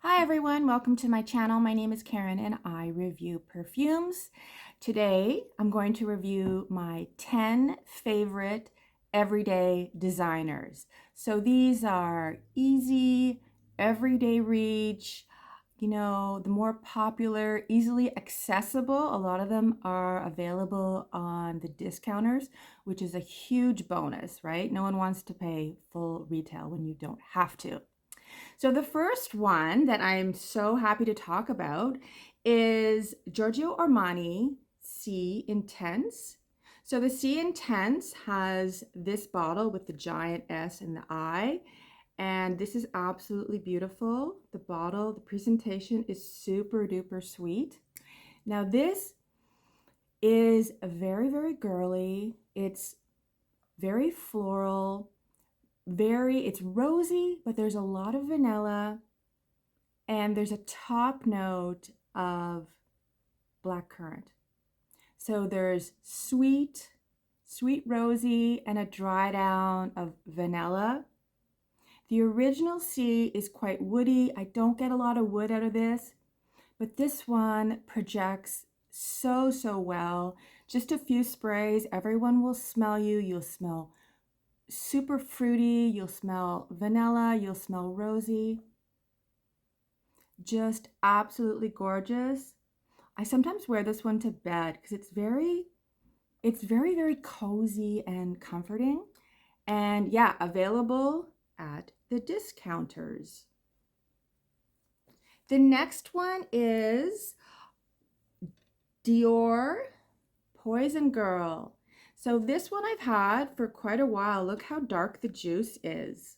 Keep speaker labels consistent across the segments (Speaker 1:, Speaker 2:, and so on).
Speaker 1: Hi everyone, welcome to my channel. My name is Karen and I review perfumes. Today I'm going to review my 10 favorite everyday designers. So these are easy, everyday reach, the more popular, easily accessible. A lot of them are available on the discounters, which is a huge bonus, right? No one wants to pay full retail when you don't have to. So the first one that I'm so happy to talk about is Giorgio Armani C Intense. So the C Intense has this bottle with the giant S and the I, and this is absolutely beautiful. The bottle, the presentation is super duper sweet. Now this is a very girly. It's very floral, it's rosy, but there's a lot of vanilla, and there's a top note of blackcurrant. So there's sweet rosy, and a dry down of vanilla. The original C is quite woody. I don't get a lot of wood out of this, but this one projects so well. Just a few sprays, everyone will smell you. You'll smell super fruity, you'll smell vanilla, you'll smell rosy. Just absolutely gorgeous. I sometimes wear this one to bed because it's very cozy and comforting. And yeah, available at the discounters. The next one is Dior Poison Girl. So this one I've had for quite a while. Look how dark the juice is.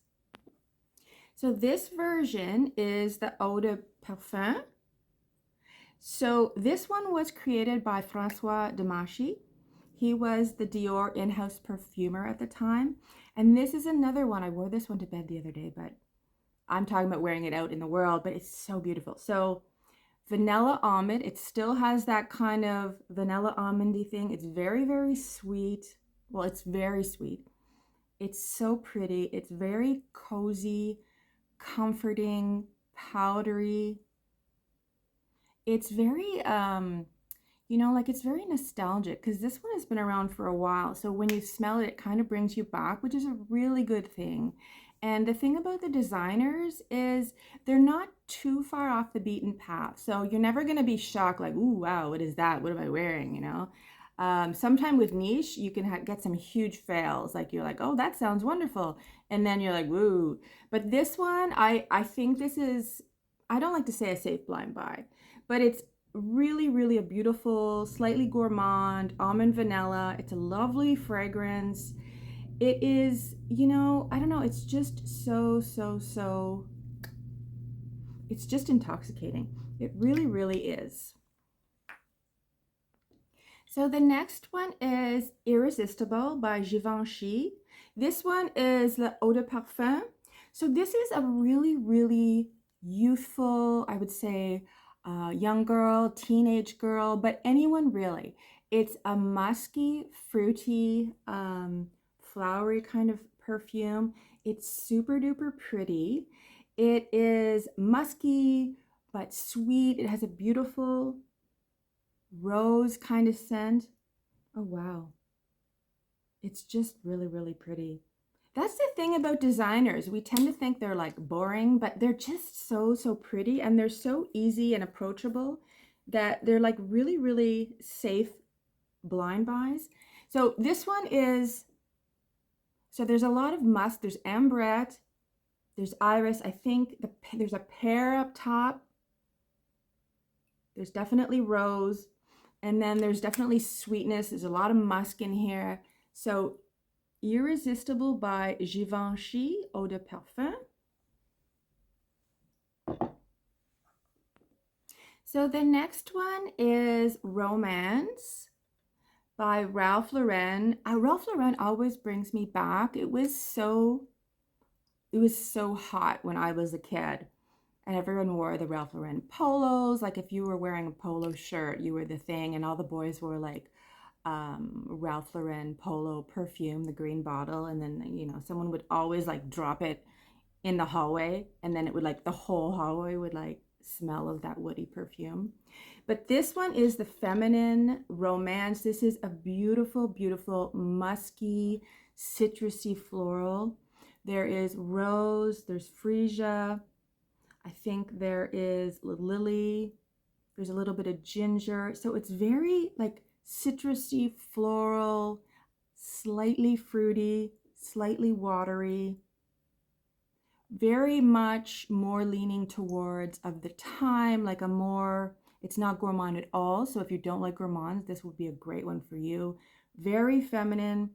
Speaker 1: So this version is the Eau de Parfum. So this one was created by François Demachy. He was the Dior in-house perfumer at the time. And this is another one. I wore this one to bed the other day, but I'm talking about wearing it out in the world, but it's so beautiful. So vanilla almond, it still has that kind of vanilla almondy thing. It's very sweet. Well, it's very sweet. It's so pretty. It's very cozy, comforting, powdery. It's very it's very nostalgic because this one has been around for a while. So when you smell it, it kind of brings you back, which is a really good thing. And the thing about the designers is they're not too far off the beaten path. So you're never going to be shocked like, ooh, wow, what is that? What am I wearing? Sometime with niche, you can get some huge fails. Like you're like, oh, that sounds wonderful. And then you're like, woo. But this one, I think this is, I don't like to say a safe blind buy, but it's really a beautiful, slightly gourmand, almond vanilla. It's a lovely fragrance. It is, I don't know, it's just so, it's just intoxicating. It really is. So the next one is Irresistible by Givenchy. This one is the Eau de Parfum. So this is a really youthful, I would say, young girl, teenage girl, but anyone really. It's a musky, fruity, flowery kind of perfume. It's super duper pretty. It is musky but sweet. It has a beautiful rose kind of scent. Oh wow. It's just really pretty. That's the thing about designers. We tend to think they're like boring, but they're just so pretty, and they're so easy and approachable that they're like really safe blind buys. So this one is, so there's a lot of musk. There's ambrette, there's iris. I think there's a pear up top. There's definitely rose, and then there's definitely sweetness. There's a lot of musk in here. So Irresistible by Givenchy Eau de Parfum. So the next one is Romance by Ralph Lauren. Ralph Lauren always brings me back. It was so hot when I was a kid, and everyone wore the Ralph Lauren polos. Like if you were wearing a polo shirt, you were the thing, and all the boys wore like Ralph Lauren polo perfume, the green bottle, and then someone would always like drop it in the hallway, and then it would like the whole hallway would like smell of that woody perfume. But this one is the Feminine Romance. This is a beautiful, beautiful musky, citrusy floral. There is rose, there's freesia, I think there is lily, there's a little bit of ginger. So it's very like citrusy, floral, slightly fruity, slightly watery, very much more leaning towards of the time, like a more, it's not gourmand at all. So if you don't like gourmands, this would be a great one for you. Very feminine,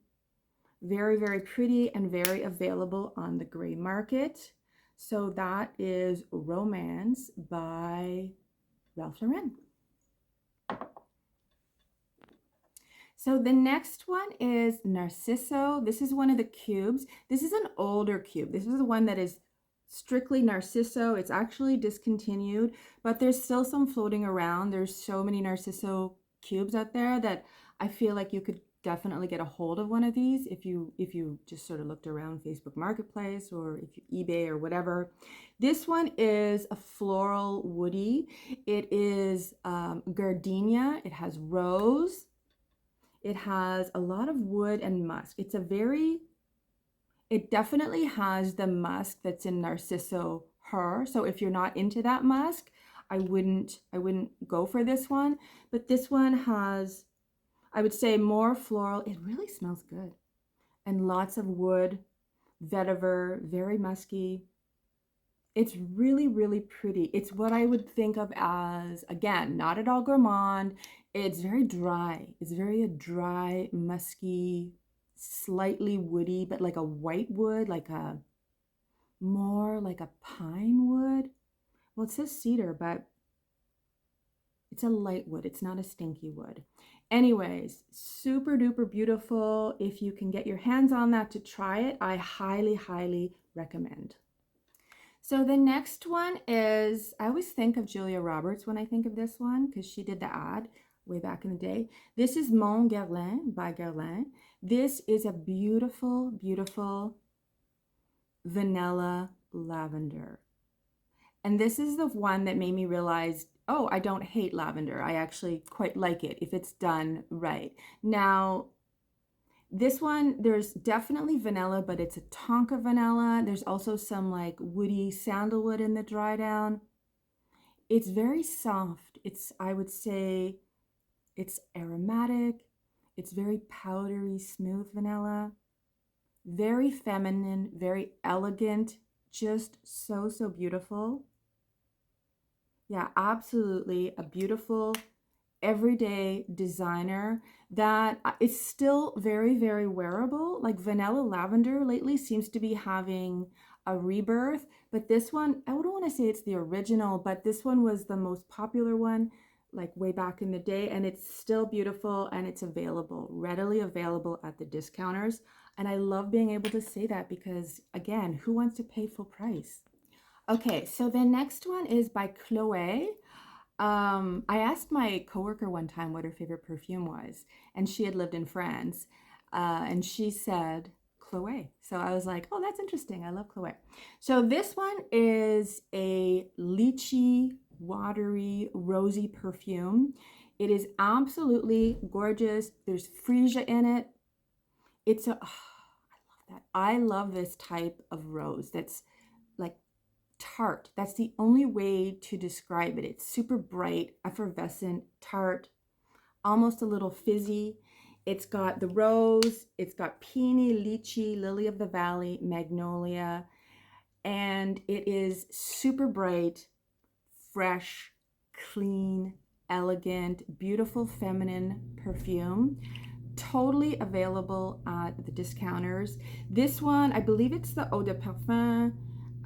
Speaker 1: very, very pretty, and very available on the gray market. So that is Romance by Ralph Lauren. So the next one is Narciso. This is one of the cubes. This is an older cube. This is the one that is strictly Narciso. It's actually discontinued, but there's still some floating around. There's so many Narciso cubes out there that I feel like you could definitely get a hold of one of these if you just sort of looked around Facebook Marketplace or if you eBay or whatever. This one is a floral woody. It is gardenia. It has rose. It has a lot of wood and musk. It definitely has the musk that's in Narciso Her. So if you're not into that musk, I wouldn't go for this one. But this one has, I would say, more floral. It really smells good. And lots of wood, vetiver, very musky. It's really, really pretty. It's what I would think of as, again, not at all gourmand. It's very dry. It's very a dry, musky, slightly woody, but like a white wood, like a more like a pine wood. Well, it says cedar, but it's a light wood. It's not a stinky wood. Anyways, super duper beautiful. If you can get your hands on that to try it, I highly, highly recommend. So the next one is, I always think of Julia Roberts when I think of this one because she did the ad way back in the day. This is Mon Guerlain by Guerlain. This is a beautiful, beautiful vanilla lavender. And this is the one that made me realize, oh, I don't hate lavender. I actually quite like it if it's done right. Now, this one, there's definitely vanilla, but it's a tonka vanilla. There's also some like woody sandalwood in the dry down. It's very soft. I would say it's aromatic. It's very powdery, smooth vanilla. Very feminine, very elegant, just so, so beautiful. Yeah, absolutely a beautiful everyday designer that is still very, very wearable. Like vanilla lavender lately seems to be having a rebirth, but this one, I wouldn't want to say it's the original, but this one was the most popular one like way back in the day, and it's still beautiful and it's available, readily available at the discounters. And I love being able to say that because, again, who wants to pay full price? Okay, so the next one is by Chloé. I asked my coworker one time what her favorite perfume was, and she had lived in France, and she said Chloé. So I was like, oh, that's interesting. I love Chloé. So this one is a lychee, watery, rosy perfume. It is absolutely gorgeous. There's freesia in it. It's a, oh, I love that. I love this type of rose that's like tart. That's the only way to describe it. It's super bright, effervescent, tart, almost a little fizzy. It's got the rose, it's got peony, lychee, lily of the valley, magnolia, and it is super bright, fresh, clean, elegant, beautiful feminine perfume. Totally available at the discounters. This one, I believe it's the Eau de Parfum.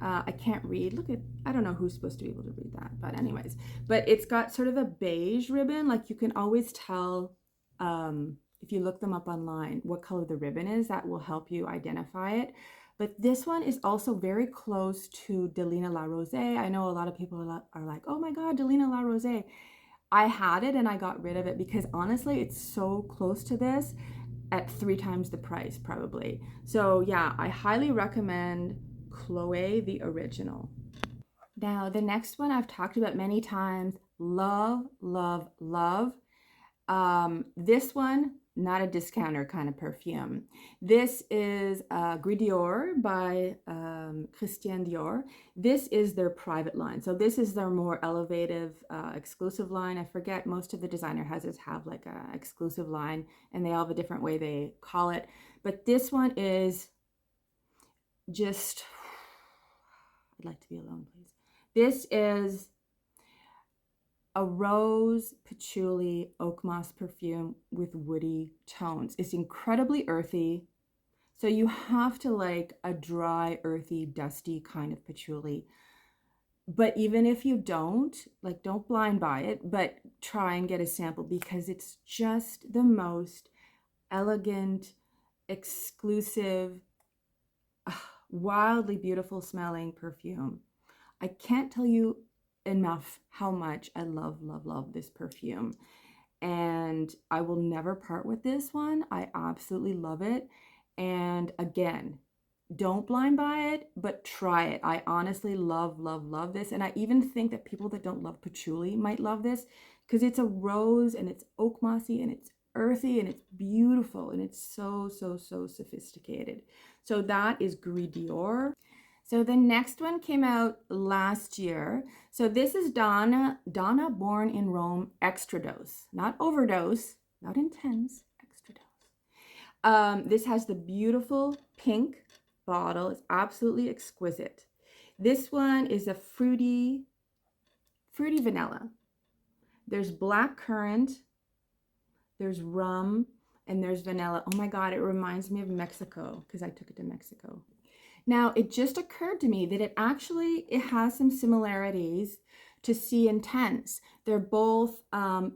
Speaker 1: I can't read. Look at, I don't know who's supposed to be able to read that, but anyways. But it's got sort of a beige ribbon. Like you can always tell if you look them up online what color the ribbon is. That will help you identify it. But this one is also very close to Delina La Rose. I know a lot of people are like, oh my God, Delina La Rose. I had it and I got rid of it because honestly, it's so close to this at 3 times the price probably. So yeah, I highly recommend Chloé, the original. Now, the next one I've talked about many times. Love, love, love. This one, not a discounter kind of perfume. This is Gris Dior by Christian Dior. This is their private line. So this is their more elevative, exclusive line. I forget, most of the designer houses have like a exclusive line, and they all have a different way they call it. But this one is just, I'd like to be alone, please. This is a rose, patchouli, oak moss perfume with woody tones. It's incredibly earthy. So you have to like a dry, earthy, dusty kind of patchouli. But even if you don't, like, don't blind buy it, but try and get a sample, because it's just the most elegant, exclusive, wildly beautiful smelling perfume. I can't tell you enough how much I love, love, love this perfume. And I will never part with this one. I absolutely love it. And again, don't blind buy it, but try it. I honestly love, love, love this. And I even think that people that don't love patchouli might love this, because it's a rose and it's oak mossy and it's earthy and it's beautiful and it's so, so, so sophisticated. So that is Gris Dior. So the next one came out last year. So this is Donna, Born in Rome, Extradose. Not overdose, not intense, Extradose. This has the beautiful pink bottle. It's absolutely exquisite. This one is a fruity vanilla. There's black currant, there's rum, and there's vanilla. Oh my God, it reminds me of Mexico, because I took it to Mexico. Now, it just occurred to me that it has some similarities to C Intense. They're both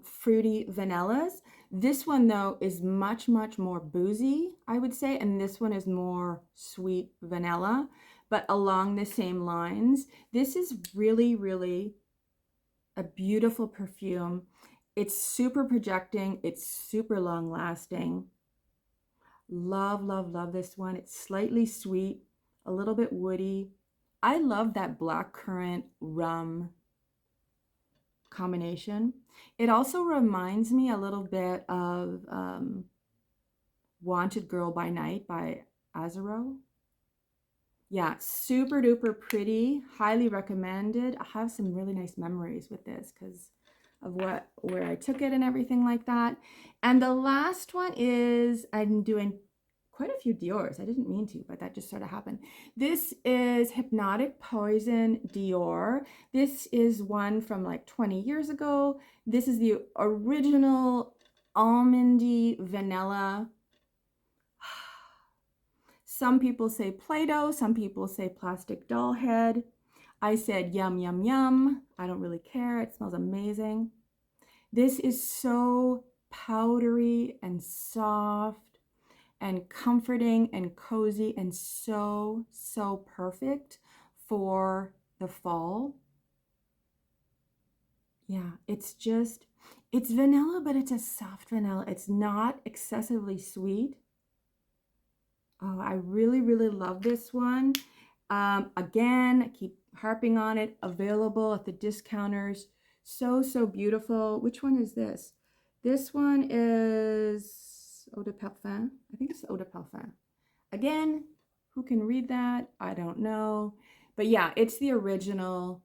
Speaker 1: fruity vanillas. This one, though, is much, much more boozy, I would say, and this one is more sweet vanilla, but along the same lines. This is really, really a beautiful perfume. It's super projecting. It's super long lasting. Love, love, love this one. It's slightly sweet, a little bit woody. I love that black currant rum combination. It also reminds me a little bit of Wanted Girl by Night by Azaro. Yeah, super duper pretty, highly recommended. I have some really nice memories with this because of where I took it and everything like that. And the last one is, I'm doing quite a few Diors. I didn't mean to, but that just sort of happened. This is Hypnotic Poison Dior. This is one from like 20 years ago. This is the original almondy vanilla. Some people say Play-Doh, some people say plastic doll head. I said yum, yum, yum. I don't really care. It smells amazing. This is so powdery and soft and comforting and cozy and so, so perfect for the fall. Yeah, it's vanilla, but it's a soft vanilla. It's not excessively sweet. Oh, I really, really love this one. Again, I keep harping on it. Available at the discounters. So, so beautiful. Which one is this? This one is Eau de Parfum. I think it's Eau de Parfum. Again, who can read that? I don't know. But yeah, it's the original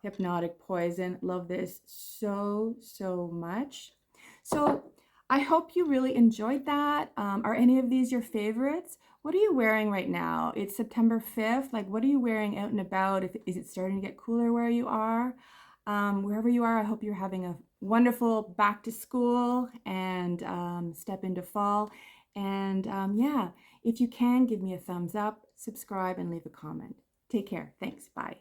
Speaker 1: Hypnotic Poison. Love this so, so much. So I hope you really enjoyed that. Are any of these your favorites? What are you wearing right now? It's September 5th. Like, what are you wearing out and about? Is it starting to get cooler where you are? Wherever you are, I hope you're having a wonderful back to school and step into fall. And yeah, if you can, give me a thumbs up, subscribe, and leave a comment. Take care. Thanks. Bye.